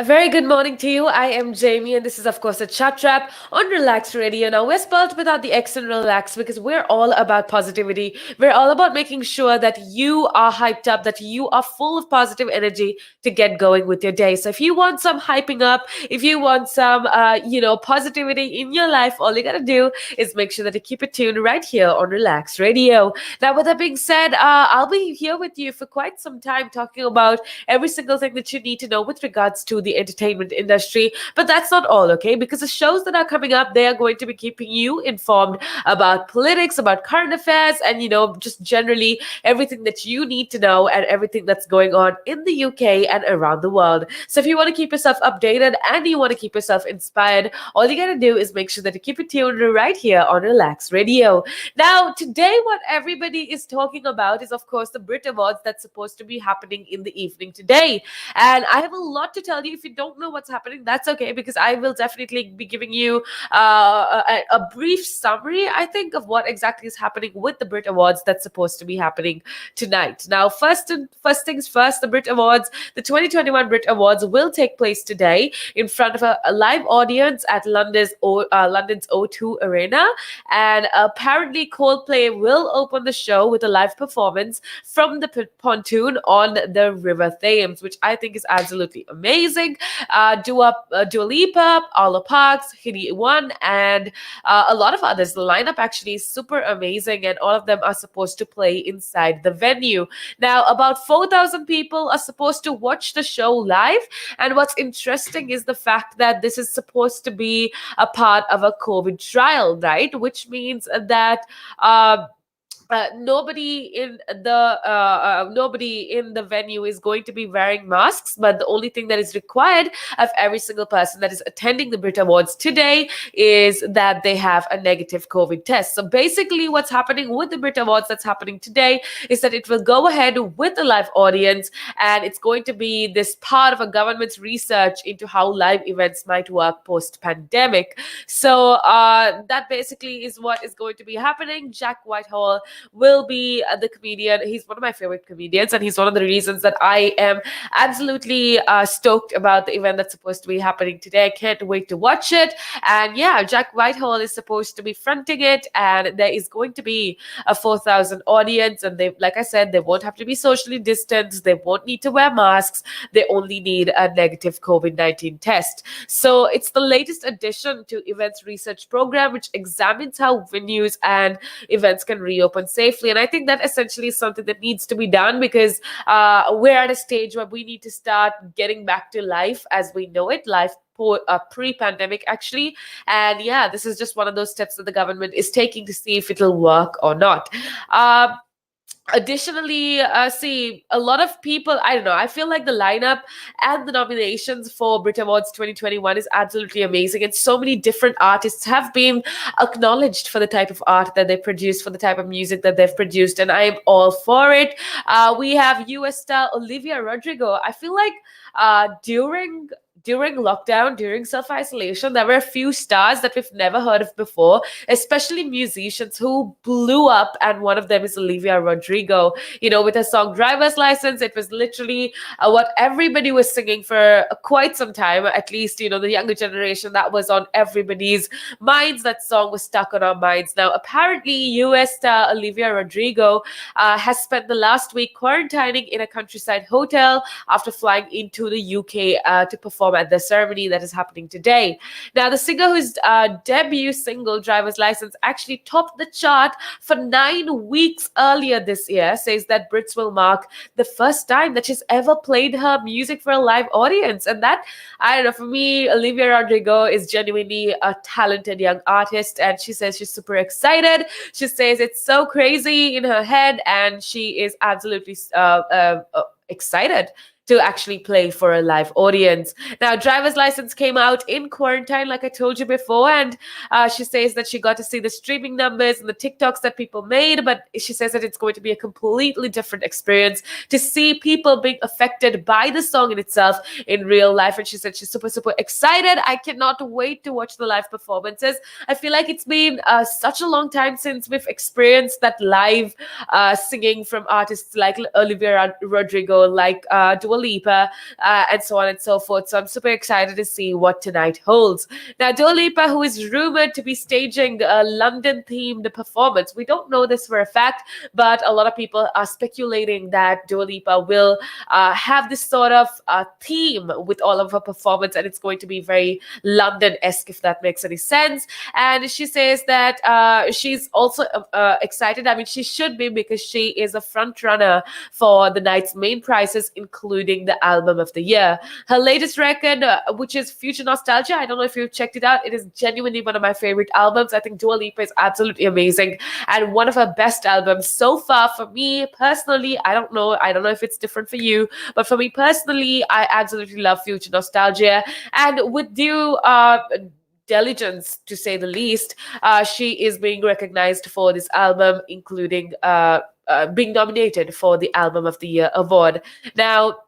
A very good morning to you. I am Jamie, and this is, of course, a chat trap on Relax Radio. Now, we're spelled without the X and relax because we're all about positivity. We're all about making sure that you are hyped up, that you are full of positive energy to get going with your day. So, if you want some hyping up, if you want some, positivity in your life, all you gotta do is make sure that you keep it tuned right here on Relax Radio. Now, with that being said, I'll be here with you for quite some time talking about every single thing that you need to know with regards to the entertainment industry. But that's not all, okay? Because the shows that are coming up, they are going to be keeping you informed about politics, about current affairs, and just generally everything that you need to know and everything that's going on in the UK and around the world. So if you want to keep yourself updated and you want to keep yourself inspired, all you gotta do is make sure that you keep it tuned right here on Relax Radio. Now, today, what everybody is talking about is, of course, the Brit Awards that's supposed to be happening in the evening today. And I have a lot to tell you. If you don't know what's happening, that's okay, because I will definitely be giving you a brief summary, I think, of what exactly is happening with the Brit Awards that's supposed to be happening tonight. Now, first things first, the Brit Awards, the 2021 Brit Awards will take place today in front of a live audience at London's O2 Arena. And apparently, Coldplay will open the show with a live performance from the pontoon on the River Thames, which I think is absolutely amazing. Dua Lipa, Arlo Parks, Hidi One, and a lot of others. The lineup actually is super amazing, and all of them are supposed to play inside the venue. Now, about 4,000 people are supposed to watch the show live, and what's interesting is the fact that this is supposed to be a part of a COVID trial, right? Which means that nobody in the venue is going to be wearing masks, but the only thing that is required of every single person that is attending the Brit Awards today is that they have a negative COVID test. So basically, what's happening with the Brit Awards that's happening today is that it will go ahead with the live audience, and it's going to be this part of a government's research into how live events might work post pandemic. So that basically is what is going to be happening. Jack Whitehall will be the comedian. He's one of my favorite comedians, and he's one of the reasons that I am absolutely stoked about the event that's supposed to be happening today. I can't wait to watch it. And yeah, Jack Whitehall is supposed to be fronting it, and there is going to be a 4,000 audience. And they, like I said, they won't have to be socially distanced. They won't need to wear masks. They only need a negative COVID-19 test. So it's the latest addition to Events Research Program, which examines how venues and events can reopen safely. And I think that essentially is something that needs to be done, because we're at a stage where we need to start getting back to life as we know it, life pre-pandemic actually. And yeah, this is just one of those steps that the government is taking to see if it'll work or not. Additionally, see, a lot of people, I don't know, I feel like the lineup and the nominations for Brit Awards 2021 is absolutely amazing, and so many different artists have been acknowledged for the type of art that they produce, for the type of music that they've produced, and I am all for it. We have US star Olivia Rodrigo. I feel like during lockdown, during self isolation, there were a few stars that we've never heard of before, especially musicians who blew up. And one of them is Olivia Rodrigo. With her song Driver's License, it was literally what everybody was singing for quite some time. At least, the younger generation, that was on everybody's minds. That song was stuck on our minds. Now, apparently, US star Olivia Rodrigo has spent the last week quarantining in a countryside hotel after flying into the UK to perform at the ceremony that is happening today. Now, the singer whose debut single, Driver's License, actually topped the chart for 9 weeks earlier this year, says that Brits will mark the first time that she's ever played her music for a live audience. And that, I don't know, for me, Olivia Rodrigo is genuinely a talented young artist, and she says she's super excited. She says it's so crazy in her head, and she is absolutely excited to actually play for a live audience. Now, Driver's License came out in quarantine, like I told you before, and she says that she got to see the streaming numbers and the TikToks that people made, but she says that it's going to be a completely different experience to see people being affected by the song in itself in real life. And she said she's super, super excited. I cannot wait to watch the live performances. I feel like it's been such a long time since we've experienced that live singing from artists like Olivia Rodrigo, like Dua Lipa, and so on and so forth. So I'm super excited to see what tonight holds. Now, Dua Lipa, who is rumored to be staging a London-themed performance, we don't know this for a fact, but a lot of people are speculating that Dua Lipa will have this sort of theme with all of her performance, and it's going to be very London-esque, if that makes any sense. And she says that she's also excited. I mean, she should be, because she is a front runner for the night's main prizes, including the album of the year. Her latest record, which is Future Nostalgia, I don't know if you've checked it out. It is genuinely one of my favorite albums. I think Dua Lipa is absolutely amazing and one of her best albums so far. For me personally, I don't know. I don't know if it's different for you, but for me personally, I absolutely love Future Nostalgia. And with due diligence, to say the least, she is being recognized for this album, including being nominated for the Album of the Year award. Now,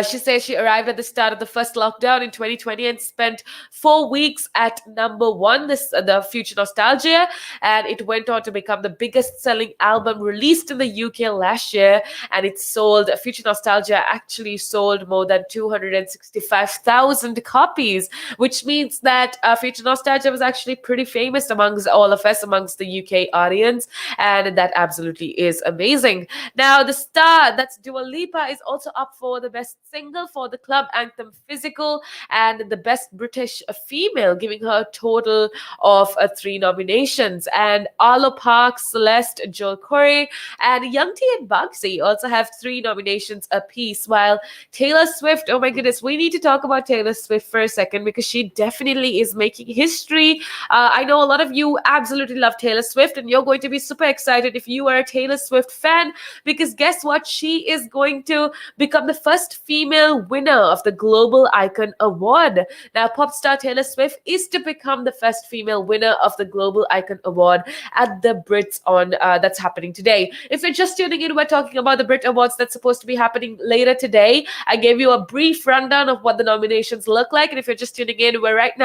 she says she arrived at the start of the first lockdown in 2020 and spent 4 weeks at number one, the Future Nostalgia, and it went on to become the biggest selling album released in the UK last year. And it sold, Future Nostalgia actually sold more than 265,000 copies, which means that Future Nostalgia was actually pretty famous amongst all of us, amongst the UK audience, and that absolutely is amazing. Now, the star, that's Dua Lipa, is also up for the best single for the club anthem Physical and the best British female, giving her a total of 3 nominations. And Arlo Parks, Celeste, Joel Corey, and Young T and Bugsy also have 3 nominations apiece, while Taylor Swift, oh my goodness, we need to talk about Taylor Swift for a second, because she definitely is making history. I know a lot of you absolutely love Taylor Swift, and you're going to be super excited if you are a Taylor Swift fan, because guess what? She is going to become the first female winner of the Global Icon Award. Now, pop star Taylor Swift is to become the first female winner of the Global Icon Award at the Brits on that's happening today. If you're just tuning in, we're talking about the Brit Awards that's supposed to be happening later today. I gave you a brief rundown of what the nominations look like, and if you're just tuning in, we're right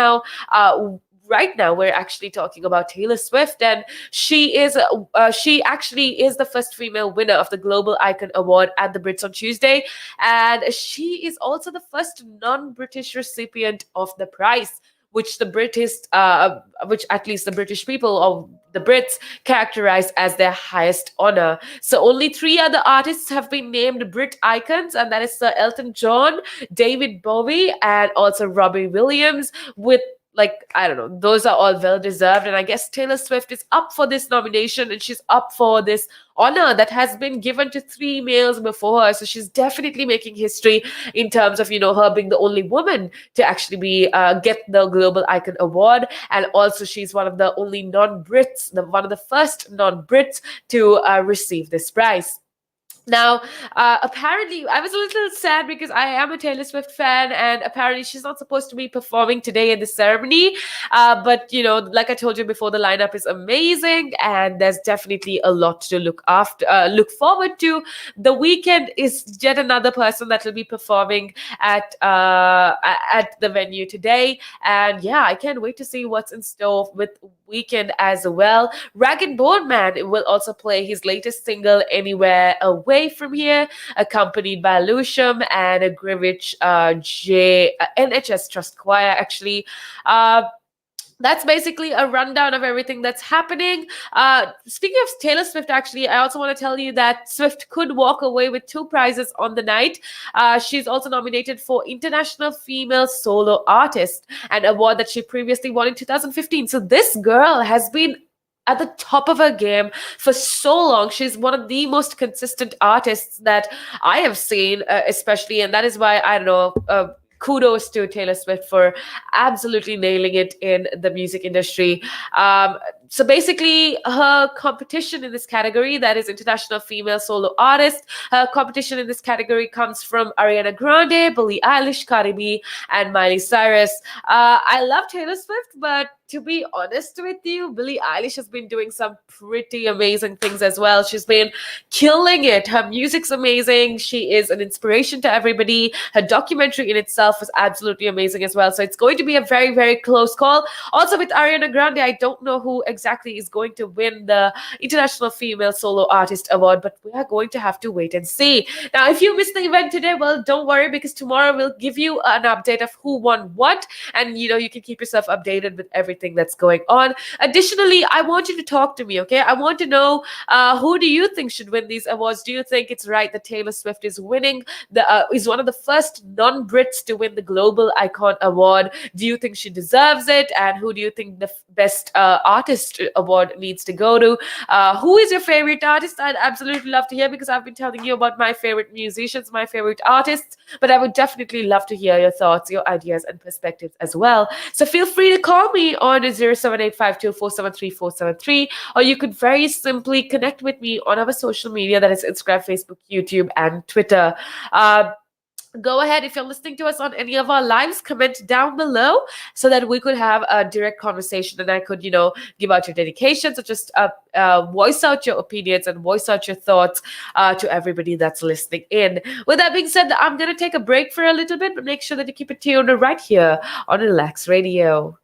now we're actually talking about Taylor Swift, and she actually is the first female winner of the Global Icon Award at the Brits on Tuesday, and she is also the first non-British recipient of the prize, which which at least the British people, or the Brits, characterize as their highest honor. So only 3 other artists have been named Brit icons, and that is Sir Elton John, David Bowie, and also Robbie Williams, with, like, I don't know, those are all well deserved. And I guess Taylor Swift is up for this nomination, and she's up for this honor that has been given to 3 males before her. So she's definitely making history in terms of, her being the only woman to actually be get the Global Icon Award. And also she's one of the only non-Brits, one of the first non-Brits to receive this prize. Now, apparently, I was a little sad because I am a Taylor Swift fan, and apparently she's not supposed to be performing today in the ceremony. But, like I told you before, the lineup is amazing, and there's definitely a lot to look forward to. The Weeknd is yet another person that will be performing at the venue today, and yeah, I can't wait to see what's in store with Weeknd as well. Rag and Bone Man will also play his latest single, Anywhere Away From Here, accompanied by Lucium and a Greenwich NHS Trust Choir, actually. That's basically a rundown of everything that's happening. Speaking of Taylor Swift, actually, I also want to tell you that Swift could walk away with 2 prizes on the night. She's also nominated for International Female Solo Artist, an award that she previously won in 2015. So this girl has been at the top of her game for so long. She's one of the most consistent artists that I have seen, especially, and that is why, I don't know, kudos to Taylor Swift for absolutely nailing it in the music industry. So basically, her competition in this category, that is International Female Solo Artist, her competition in this category comes from Ariana Grande, Billie Eilish, Cardi B, and Miley Cyrus. I love Taylor Swift, but to be honest with you, Billie Eilish has been doing some pretty amazing things as well. She's been killing it. Her music's amazing. She is an inspiration to everybody. Her documentary in itself was absolutely amazing as well. So it's going to be a very, very close call. Also with Ariana Grande, I don't know who exactly is going to win the International Female Solo Artist Award, but we are going to have to wait and see. Now, if you missed the event today, well, don't worry, because tomorrow we'll give you an update of who won what, and you can keep yourself updated with everything that's going on. Additionally, I want you to talk to me, okay? I want to know, who do you think should win these awards? Do you think it's right that Taylor Swift is winning is one of the first non-Brits to win the Global Icon Award? Do you think she deserves it? And who do you think the best artist award needs to go to? Who is your favorite artist? I'd absolutely love to hear, because I've been telling you about my favorite musicians, my favorite artists, but I would definitely love to hear your thoughts, your ideas, and perspectives as well. So feel free to call me on 07852473473, or you could very simply connect with me on our social media, that is Instagram, Facebook, YouTube, and Twitter. Go ahead, if you're listening to us on any of our lives, comment down below so that we could have a direct conversation, and I could give out your dedications, or just voice out your opinions and voice out your thoughts to everybody that's listening in. With that being said, I'm going to take a break for a little bit, but make sure that you keep it tuned right here on Relax Radio.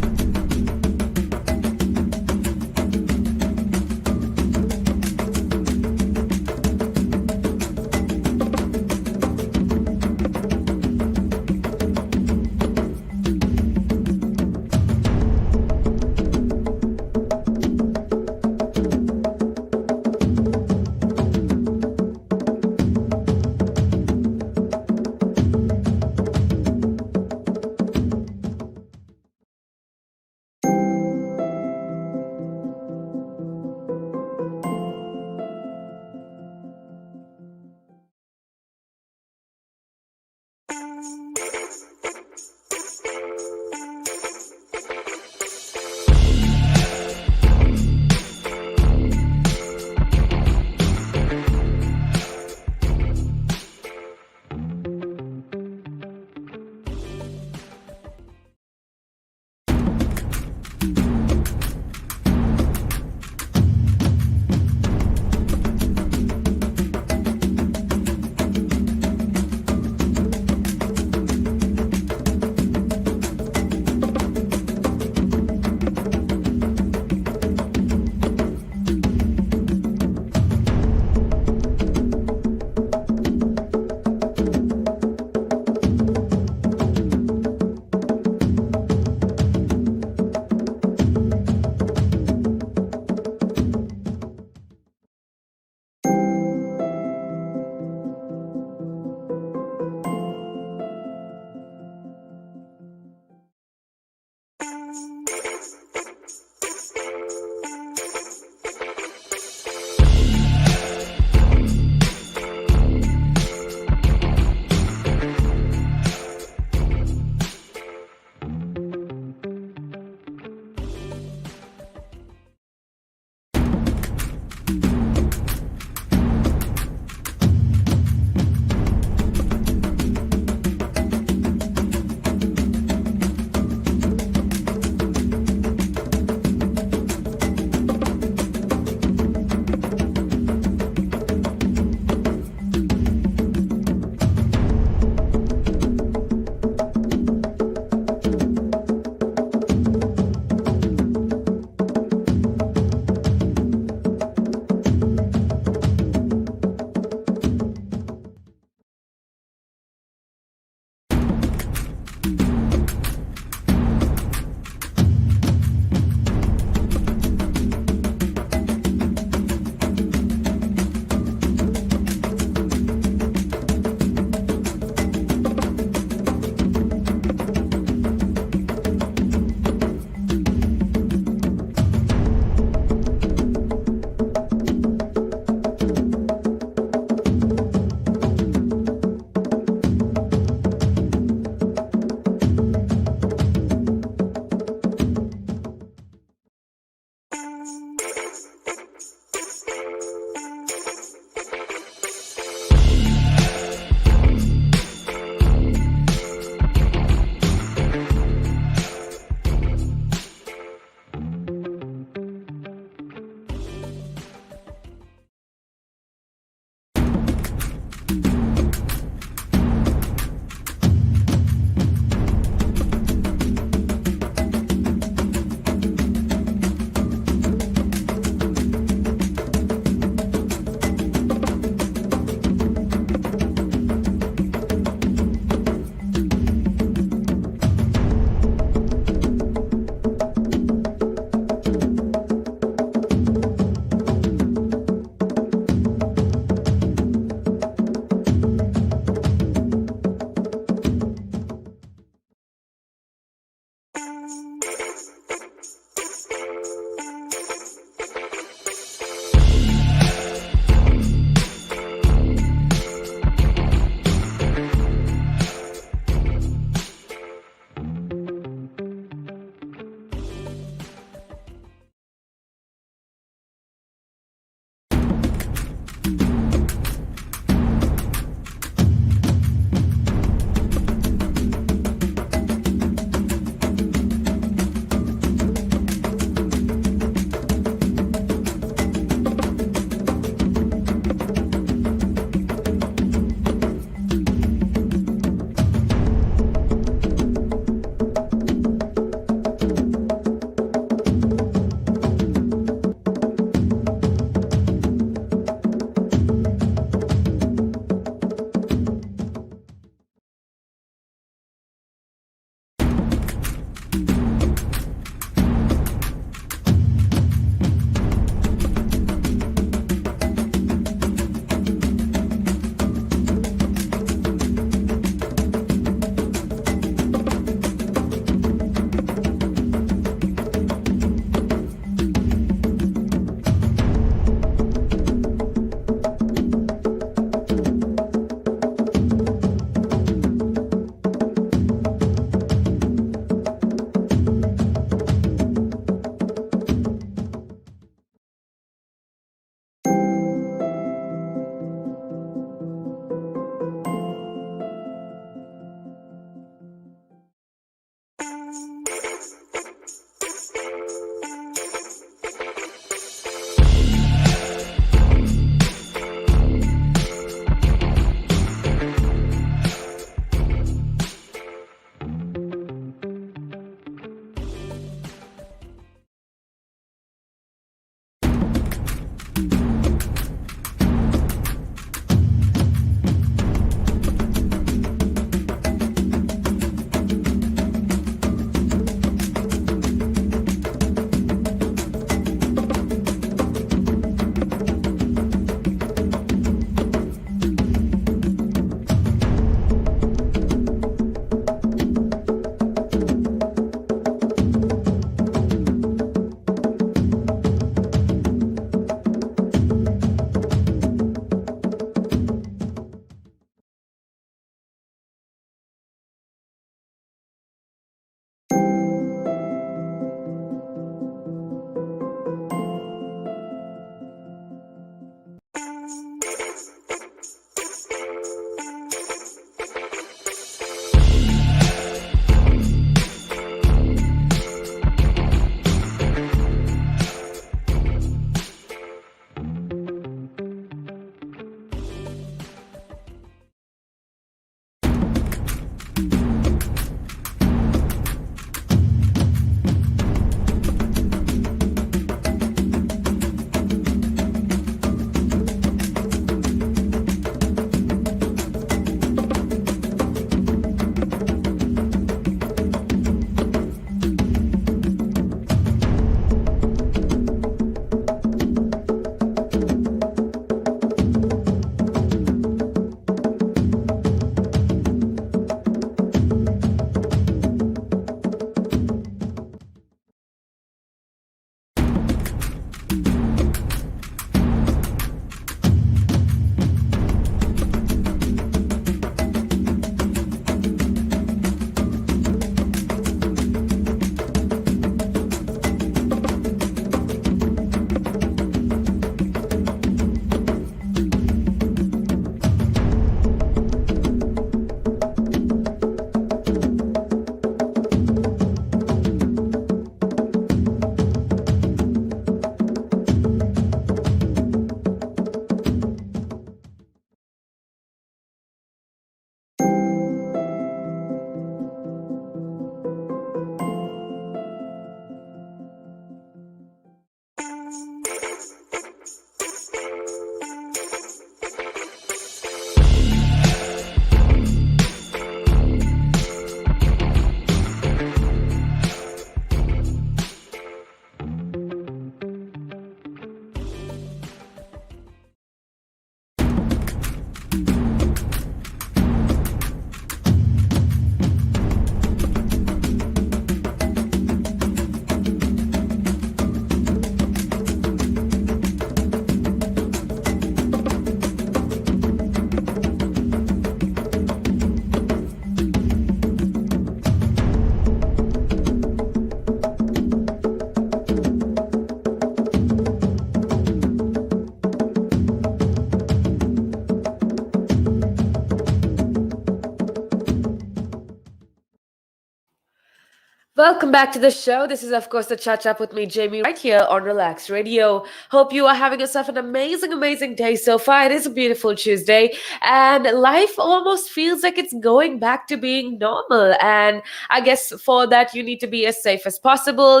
Welcome back to the show. This is, of course, the Chat Chat with me, Jamie, right here on Relax Radio. Hope you are having yourself an amazing, amazing day so far. It is a beautiful Tuesday, and life almost feels like it's going back to being normal. And I guess for that, you need to be as safe as possible.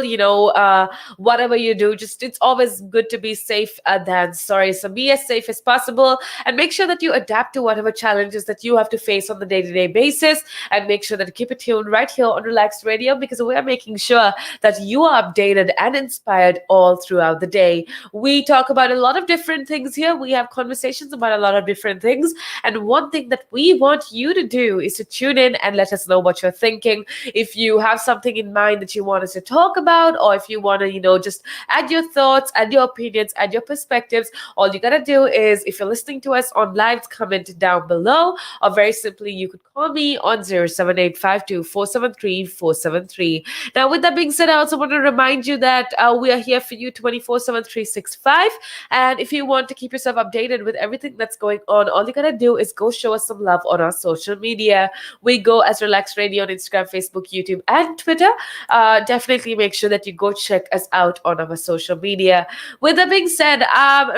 Whatever you do, just it's always good to be safe than sorry. So be as safe as possible, and make sure that you adapt to whatever challenges that you have to face on the day-to-day basis, and make sure that you keep it tuned right here on Relaxed Radio because we're making sure that you are updated and inspired all throughout the day. We talk about a lot of different things here. We have conversations about a lot of different things. And one thing that we want you to do is to tune in and let us know what you're thinking. If you have something in mind that you want us to talk about, or if you want to, just add your thoughts, add your opinions, add your perspectives, all you got to do is, if you're listening to us on live, comment down below, or very simply, you could call me on 07852 473 473. Now, with that being said, I also want to remind you that we are here for you 24/7, 365. And if you want to keep yourself updated with everything that's going on, all you got to do is go show us some love on our social media. We go as Relax Radio on Instagram, Facebook, YouTube, and Twitter. Definitely make sure that you go check us out on our social media. With that being said,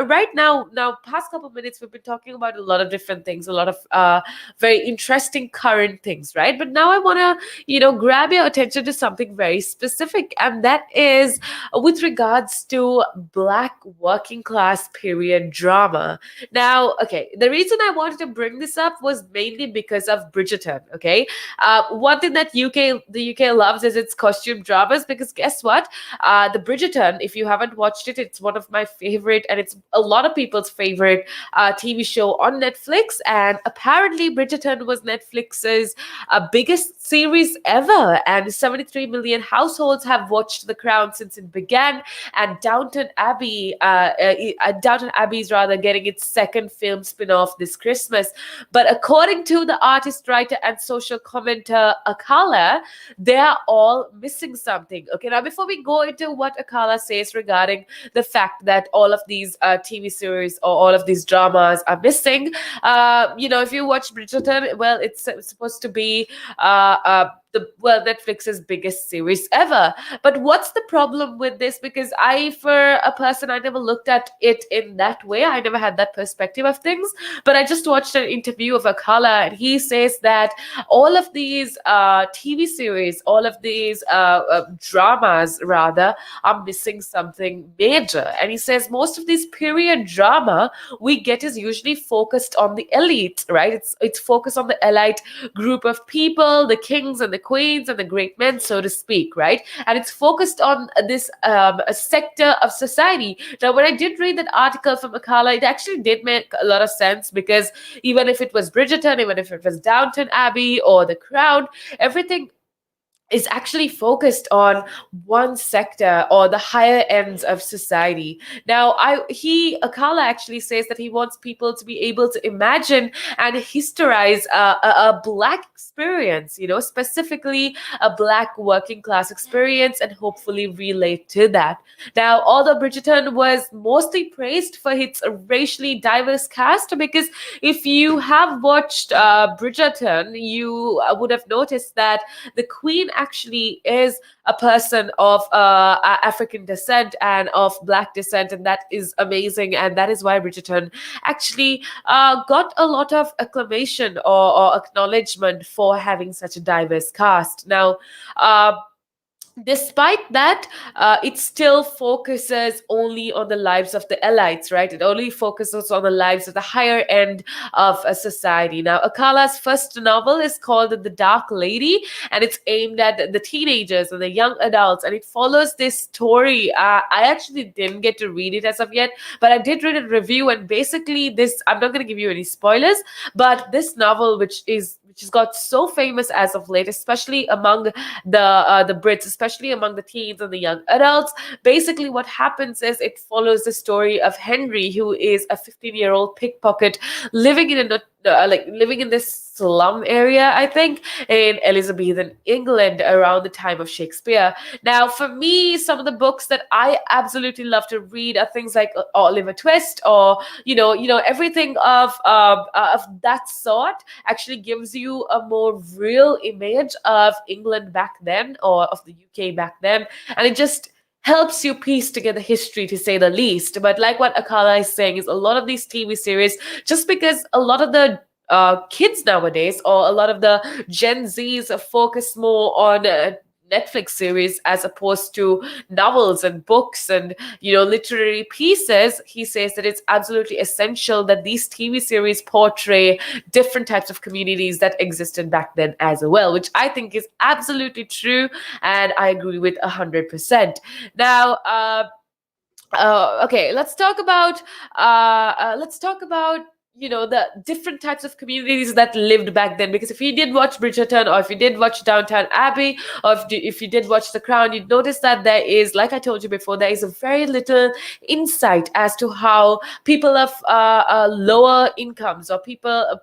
right now, past couple minutes, we've been talking about a lot of different things, a lot of very interesting current things, right? But now I want to, grab your attention to something very specific, and that is with regards to Black working class period drama. Now, okay, the reason I wanted to bring this up was mainly because of Bridgerton. Okay, one thing that the UK loves is its costume dramas, because guess what? The Bridgerton, if you haven't watched it, it's one of my favorite, and it's a lot of people's favorite TV show on Netflix. And apparently, Bridgerton was Netflix's biggest series ever, and 73 million households have watched The Crown since it began. And Downton Abbey is rather getting its second film spin-off this Christmas. But according to the artist, writer, and social commenter Akala, they are all missing something. Okay, now before we go into what Akala says regarding the fact that all of these TV series or all of these dramas are missing, if you watch Bridgerton, well, it's supposed to be Netflix's biggest series ever. But what's the problem with this? Because for a person, I never looked at it in that way. I never had that perspective of things. But I just watched an interview of Akala, and he says that all of these TV series, all of these dramas, rather, are missing something major. And he says most of this period drama we get is usually focused on the elite, right? It's focused on the elite group of people, the kings and the queens and the great men, so to speak, right? And it's focused on this a sector of society. Now, when I did read that article from Akala, it actually did make a lot of sense, because even if it was Bridgerton, even if it was Downton Abbey or The Crown, everything is actually focused on one sector or the higher ends of society. Now, Akala actually says that he wants people to be able to imagine and historize a Black experience, specifically a Black working class experience, and hopefully relate to that. Now, although Bridgerton was mostly praised for its racially diverse cast, because if you have watched Bridgerton, you would have noticed that the Queen actually is a person of African descent and of Black descent, and that is amazing. And that is why Bridgerton actually got a lot of acclamation or acknowledgement for having such a diverse cast. Now, despite that, it still focuses only on the lives of the elites, right? It only focuses on the lives of the higher end of a society. Now, Akala's first novel is called The Dark Lady, and it's aimed at the teenagers and the young adults, and it follows this story. I actually didn't get to read it as of yet, but I did read a review, and basically I'm not going to give you any spoilers, but this novel, which has got so famous as of late, especially among the Brits, especially among the teens and the young adults. Basically, what happens is it follows the story of Henry, who is a 15-year-old pickpocket living in a like living in this slum area, I think, in Elizabethan England around the time of Shakespeare. Now, for me, some of the books that I absolutely love to read are things like Oliver Twist, or everything of that sort. Actually, gives you a more real image of England back then, or of the UK back then, and it just helps you piece together history, to say the least. But like what Akala is saying, is a lot of these TV series, just because a lot of the kids nowadays, or a lot of the Gen Zs, focus more on Netflix series as opposed to novels and books and literary pieces. He says that it's absolutely essential that these TV series portray different types of communities that existed back then as well, which I think is absolutely true, and I agree with 100%. Now, okay, let's talk about the different types of communities that lived back then. Because if you did watch Bridgerton, or if you did watch Downtown Abbey, or if you did watch The Crown, you'd notice that there is, like I told you before, there is a very little insight as to how people of lower incomes, or people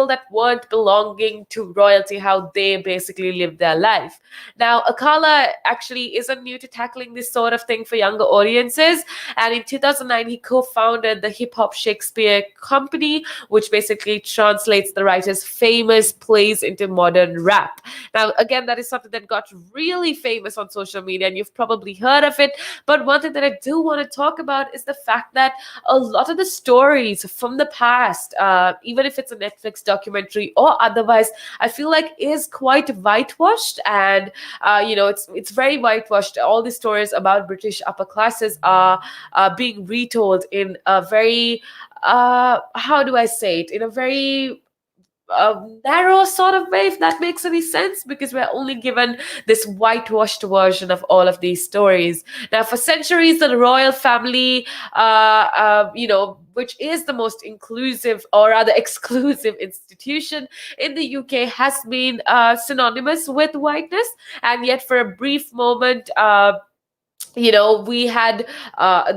that weren't belonging to royalty, how they basically lived their life. Now, Akala actually isn't new to tackling this sort of thing for younger audiences. And in 2009, he co founded the Hip Hop Shakespeare Company, which basically translates the writer's famous plays into modern rap. Now, again, that is something that got really famous on social media, and you've probably heard of it. But one thing that I do want to talk about is the fact that a lot of the stories from the past, even if it's a Netflix documentary or otherwise, I feel like is quite whitewashed. And it's very whitewashed. All the stories about British upper classes are being retold in a very how do I say it, in a very narrow sort of way, if that makes any sense, because we're only given this whitewashed version of all of these stories. Now, for centuries, the royal family, which is the most inclusive, or rather exclusive, institution in the UK, has been synonymous with whiteness. And yet, for a brief moment, we had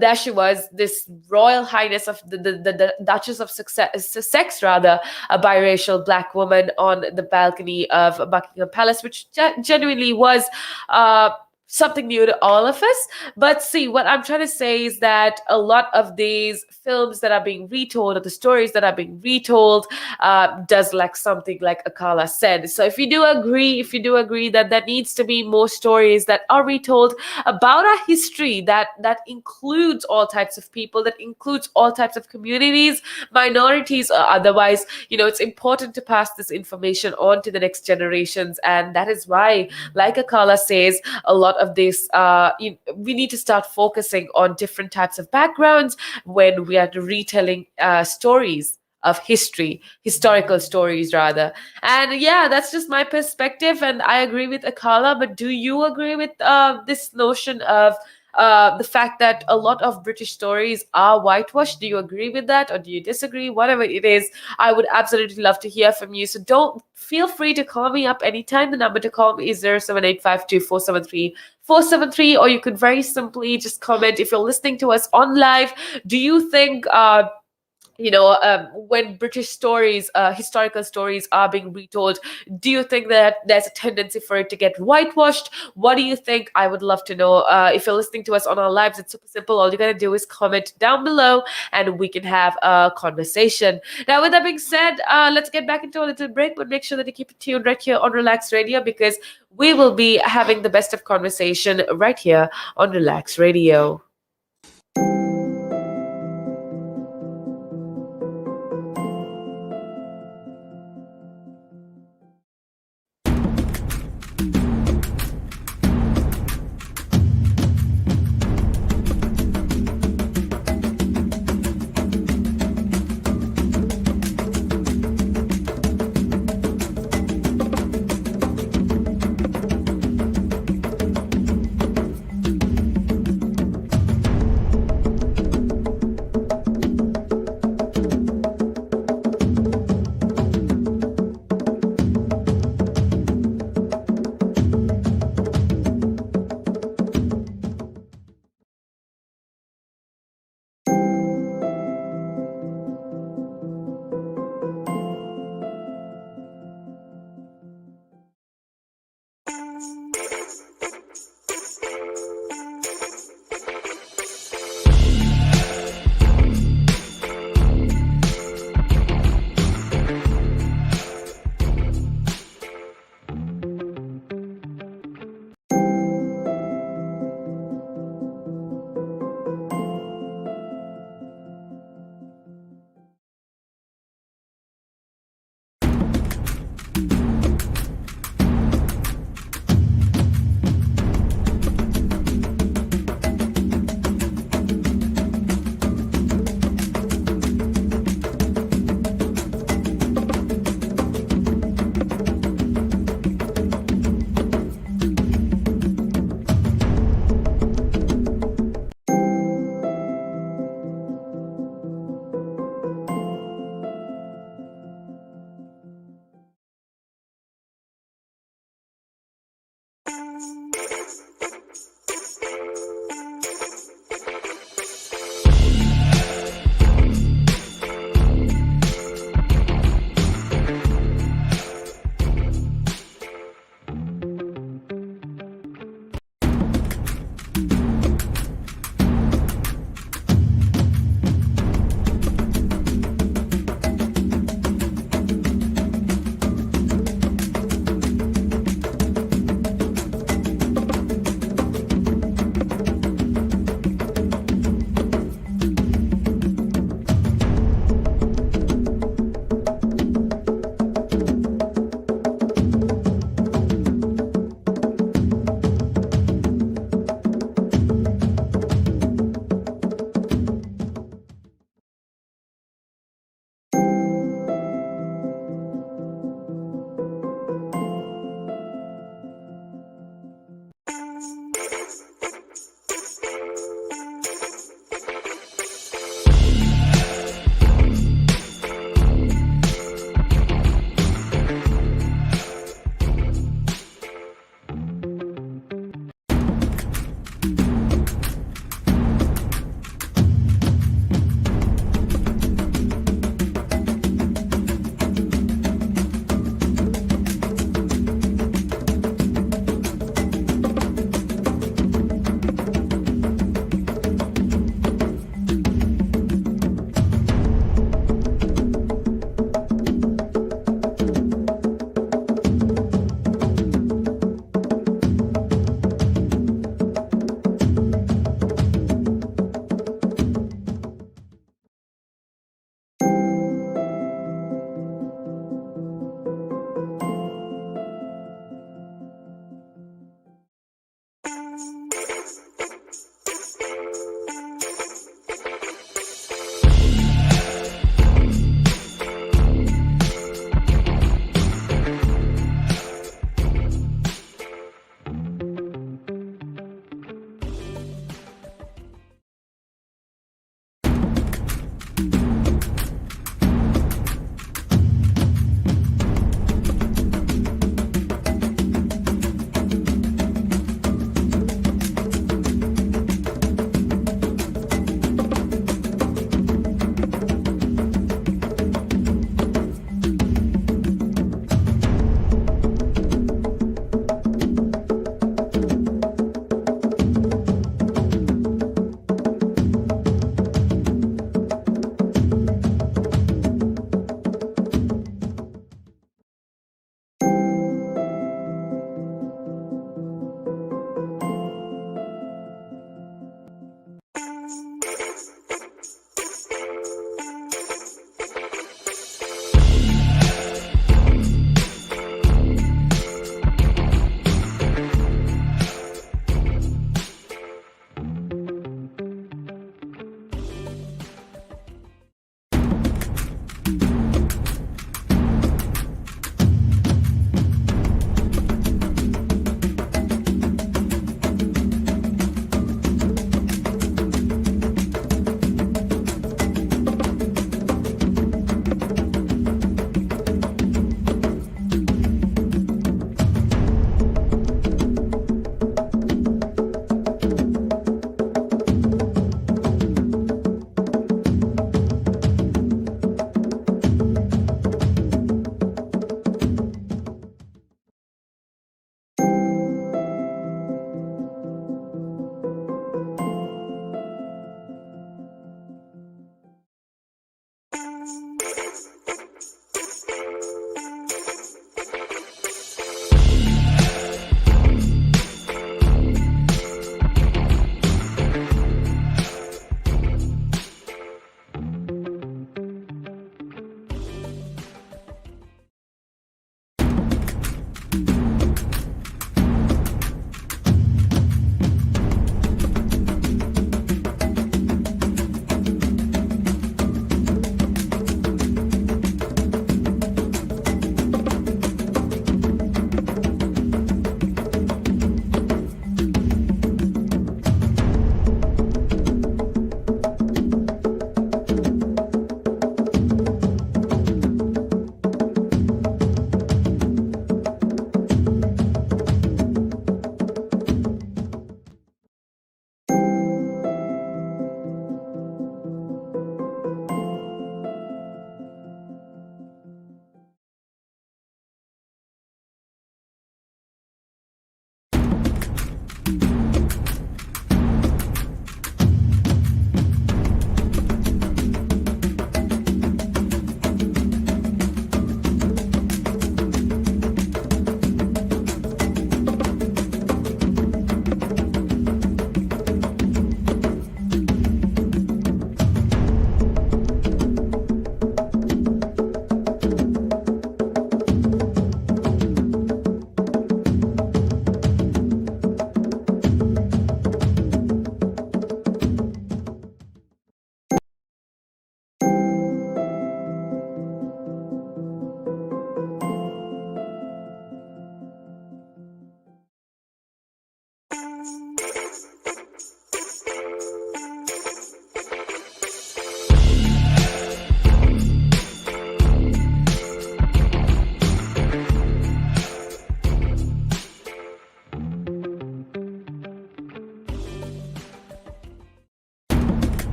there she was, this royal highness of the Duchess of Sussex, rather, a biracial black woman on the balcony of Buckingham Palace, which genuinely was something new to all of us. But see, what I'm trying to say is that a lot of these films that are being retold, or the stories that are being retold, does lack something, like Akala said. So if you do agree that there needs to be more stories that are retold about our history, that includes all types of people, that includes all types of communities, minorities or otherwise, it's important to pass this information on to the next generations. And that is why, like Akala says, a lot of this, we need to start focusing on different types of backgrounds when we are retelling stories of history, historical stories rather. And yeah, that's just my perspective, and I agree with Akala. But do you agree with this notion of the fact that a lot of British stories are whitewashed? Do you agree with that, or do you disagree? Whatever it is, I would absolutely love to hear from you. So don't feel free to call me up anytime. The number to call me is 07852 473 or you could very simply just comment. If you're listening to us on live, do you think when British stories, historical stories are being retold, do you think that there's a tendency for it to get whitewashed? What do you think? I would love to know. If you're listening to us on our lives, it's super simple. All you gotta do is comment down below and we can have a conversation. Now, with that being said, let's get back into a little break, but make sure that you keep it tuned right here on Relax Radio, because we will be having the best of conversation right here on Relax Radio.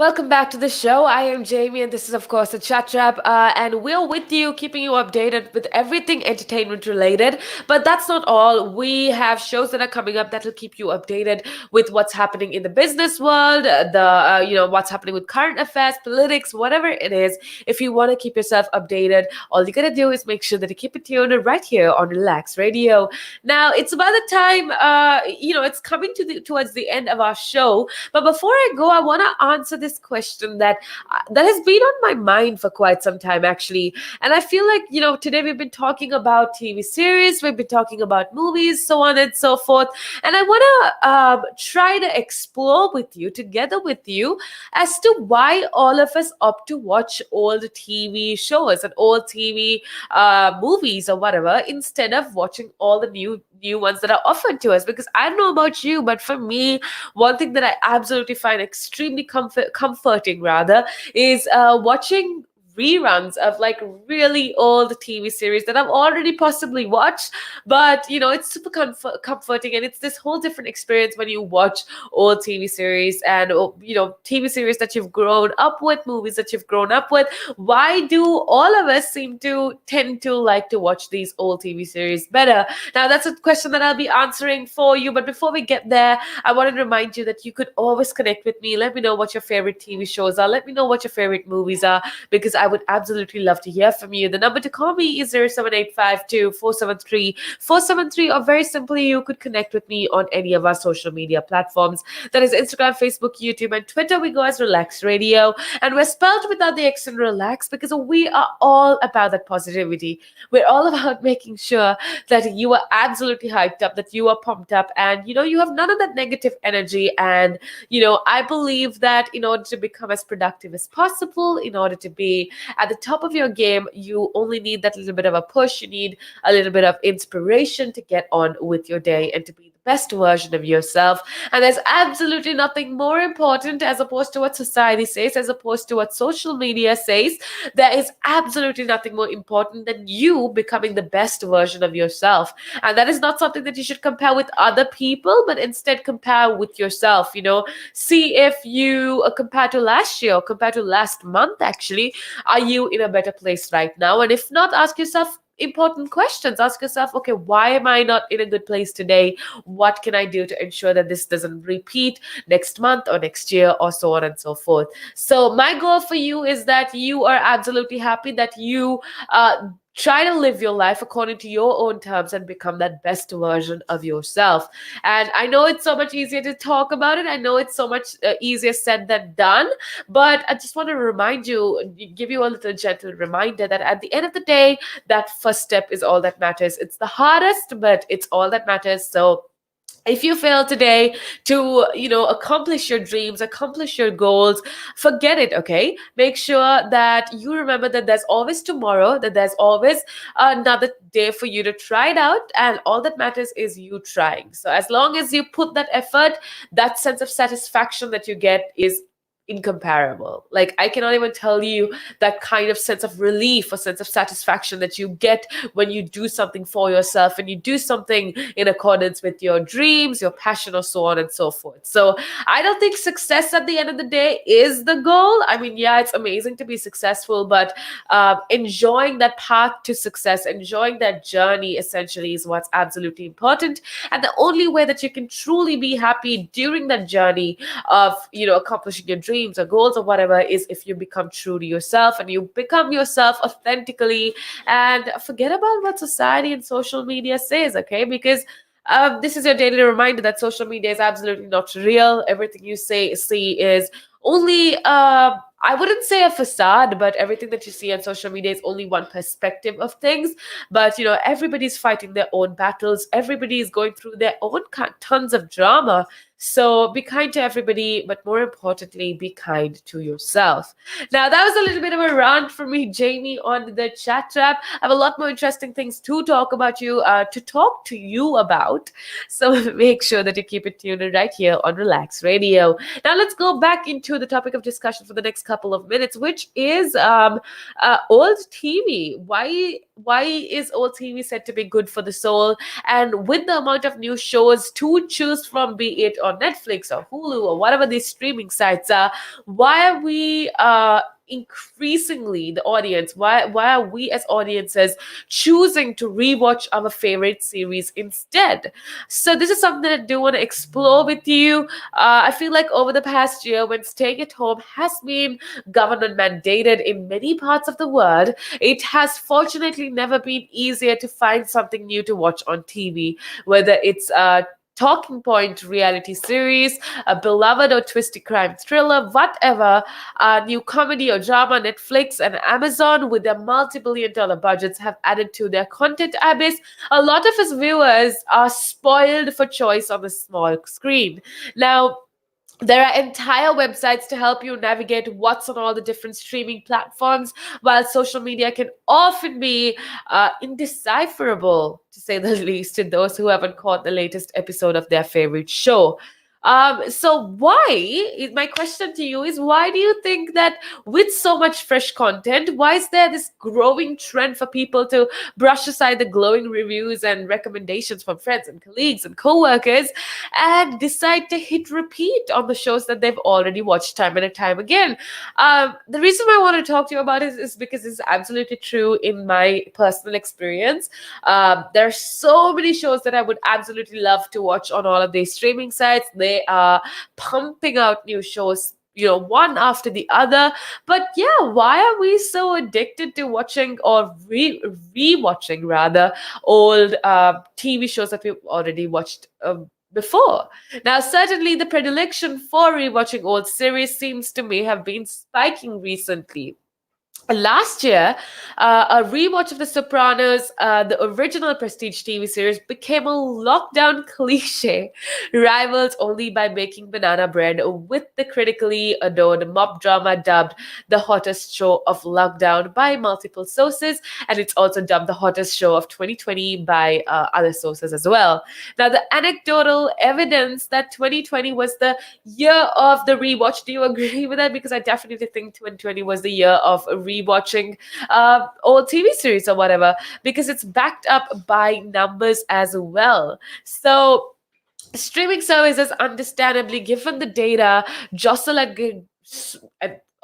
Welcome back to the show. I am Jamie, and this is, of course, a chat trap. And we're with you, keeping you updated with everything entertainment related. But that's not all. We have shows that are coming up that will keep you updated with what's happening in the business world, what's happening with current affairs, politics, whatever it is. If you want to keep yourself updated, all you gotta do is make sure that you keep it tuned right here on Relax Radio. Now, it's about the time. It's coming towards the end of our show. But before I go, I want to answer this question that has been on my mind for quite some time, actually. And I feel like, today we've been talking about TV series, we've been talking about movies, so on and so forth. And I want to try to explore with you, together with you, as to why all of us opt to watch old TV shows and old TV movies or whatever, instead of watching all the new ones that are offered to us. Because I don't know about you, but for me, one thing that I absolutely find extremely comforting, rather, is watching reruns of like really old TV series that I've already possibly watched. But it's super comforting, and it's this whole different experience when you watch old TV series and TV series that you've grown up with, movies that you've grown up with. Why do all of us seem to tend to like to watch these old TV series better? Now, that's a question that I'll be answering for you. But before we get there, I want to remind you that you could always connect with me. Let me know what your favorite TV shows are. Let me know what your favorite movies are, because I would absolutely love to hear from you. The number to call me is 07852 473 or very simply, you could connect with me on any of our social media platforms. That is Instagram, Facebook, YouTube, and Twitter. We go as Relax Radio, and we're spelled without the X in Relax because we are all about that positivity. We're all about making sure that you are absolutely hyped up, that you are pumped up, and you have none of that negative energy. And I believe that in order to become as productive as possible, in order to be at the top of your game, you only need that little bit of a push. You need a little bit of inspiration to get on with your day and to be the best version of yourself. And there's absolutely nothing more important, as opposed to what society says, as opposed to what social media says. There is absolutely nothing more important than you becoming the best version of yourself. And that is not something that you should compare with other people, but instead compare with yourself. See if you compare to last year or compare to last month, actually, are you in a better place right now? And if not, ask yourself important questions. Ask yourself, okay, why am I not in a good place today? What can I do to ensure that this doesn't repeat next month or next year, or so on and so forth? So my goal for you is that you are absolutely happy, that you try to live your life according to your own terms and become that best version of yourself. And I know it's so much easier to talk about it. I know it's so much easier said than done. But I just want to remind you, give you a little gentle reminder that at the end of the day, that first step is all that matters. It's the hardest, but it's all that matters. So if you fail today to accomplish your dreams, accomplish your goals, forget it. Okay, make sure that you remember that there's always tomorrow, that there's always another day for you to try it out, and all that matters is you trying. So as long as you put that effort, that sense of satisfaction that you get is incomparable. Like, I cannot even tell you that kind of sense of relief or sense of satisfaction that you get when you do something for yourself and you do something in accordance with your dreams, your passion, or so on and so forth. So I don't think success at the end of the day is the goal. I mean, yeah, it's amazing to be successful, but enjoying that path to success, enjoying that journey, essentially, is what's absolutely important. And the only way that you can truly be happy during that journey of accomplishing your dreams or goals or whatever is if you become true to yourself and you become yourself authentically, and forget about what society and social media says. Okay, because this is your daily reminder that social media is absolutely not real. Everything you see is only I wouldn't say a facade, but everything that you see on social media is only one perspective of things. But everybody's fighting their own battles. Everybody is going through their own tons of drama. So be kind to everybody, but more importantly, be kind to yourself. Now, that was a little bit of a rant from me, Jamie, on the chat trap. I have a lot more interesting things to talk to you about. So make sure that you keep it tuned right here on Relax Radio. Now, let's go back into the topic of discussion for the next couple of minutes, which is old TV. Why is old TV said to be good for the soul? And with the amount of new shows to choose from, be it on Netflix or Hulu or whatever these streaming sites are, why are we increasingly the audience, why are we as audiences choosing to rewatch our favorite series instead? So this is something that I do want to explore with you. I feel like over the past year, when staying at home has been government mandated in many parts of the world, it has fortunately never been easier to find something new to watch on TV, whether it's talking point reality series, a beloved or twisty crime thriller, whatever, new comedy or drama. Netflix and Amazon, with their multi-billion dollar budgets, have added to their content abyss. A lot of us viewers are spoiled for choice on the small screen. Now, there are entire websites to help you navigate what's on all the different streaming platforms, while social media can often be indecipherable, to say the least, to those who haven't caught the latest episode of their favorite show. So my question to you is, why do you think that with so much fresh content, why is there this growing trend for people to brush aside the glowing reviews and recommendations from friends and colleagues and co-workers and decide to hit repeat on the shows that they've already watched time and time again? The reason I want to talk to you about it is because it's absolutely true in my personal experience. There are so many shows that I would absolutely love to watch on all of these streaming sites. They are pumping out new shows, one after the other. But yeah, why are we so addicted to watching or re-watching rather old TV shows that we've already watched before? Now, certainly the predilection for rewatching old series seems to me have been spiking recently. Last year, a rewatch of The Sopranos, the original prestige TV series, became a lockdown cliche, rivaled only by Making Banana Bread, with the critically adored mob drama dubbed the hottest show of lockdown by multiple sources, and it's also dubbed the hottest show of 2020 by other sources as well. Now, the anecdotal evidence that 2020 was the year of the rewatch, do you agree with that? Because I definitely think 2020 was the year of rewatching old TV series or whatever, because it's backed up by numbers as well. So streaming services, understandably, given the data, jostle at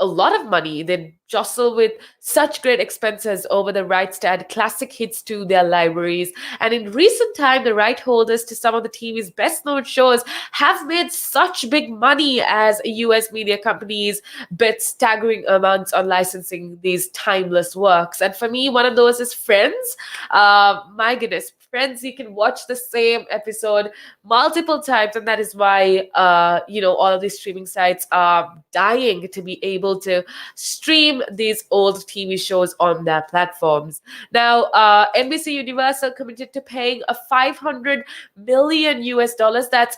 a lot of money. They jostle with such great expenses over the rights to add classic hits to their libraries. And in recent time, the right holders to some of the TV's best known shows have made such big money as US media companies bet staggering amounts on licensing these timeless works. And for me, one of those is Friends. My goodness, Friends, you can watch the same episode multiple times, and that is why all of these streaming sites are dying to be able to stream these old TV shows on their platforms. Now, NBC Universal committed to paying a 500 million US dollars. That's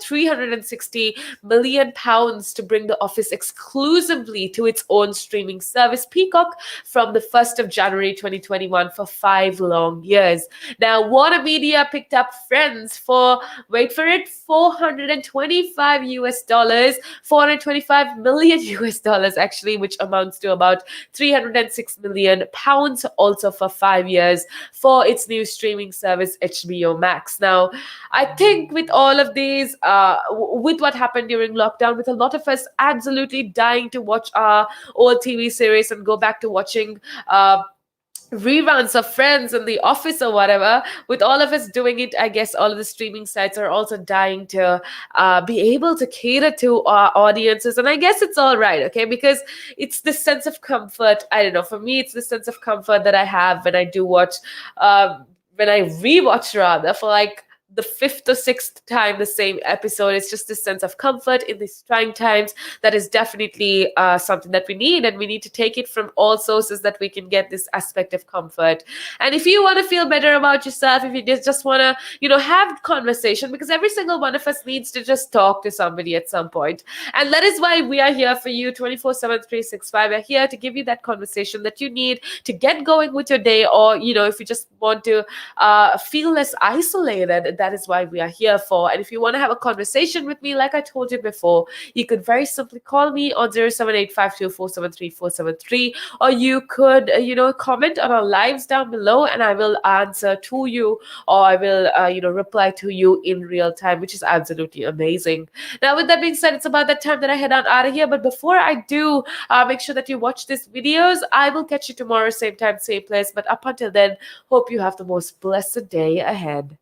360 million pounds to bring The Office exclusively to its own streaming service, Peacock, from the 1st of January 2021 for 5 long years. Now, Warner Media picked up Friends for, wait for it, 425 US dollars, 425 million US dollars actually, which amounts to about 306 million pounds, also for 5 years, for its new streaming service HBO Max. Now, I think with all of these, with what happened during lockdown, with a lot of us absolutely dying to watch our old TV series and go back to watching reruns of Friends and The Office or whatever, with all of us doing it, I guess all of the streaming sites are also dying to be able to cater to our audiences. And I guess it's all right, okay? Because it's this sense of comfort. I don't know. For me, it's the sense of comfort that I have when I do watch, when I rewatch rather, for like the 5th or 6th time the same episode. It's just this sense of comfort in these trying times that is definitely something that we need, and we need to take it from all sources that we can get this aspect of comfort. And if you want to feel better about yourself, if you just want to have conversation, because every single one of us needs to just talk to somebody at some point, and that is why we are here for you 24/7 365. We're here to give you that conversation that you need to get going with your day, or if you just want to feel less isolated, that is why we are here for. And if you want to have a conversation with me, like I told you before, you could very simply call me on 07852473473, or you could, comment on our lives down below, and I will answer to you, or I will, reply to you in real time, which is absolutely amazing. Now, with that being said, it's about that time that I head on out of here. But before I do, make sure that you watch these videos. I will catch you tomorrow, same time, same place. But up until then, hope you have the most blessed day ahead.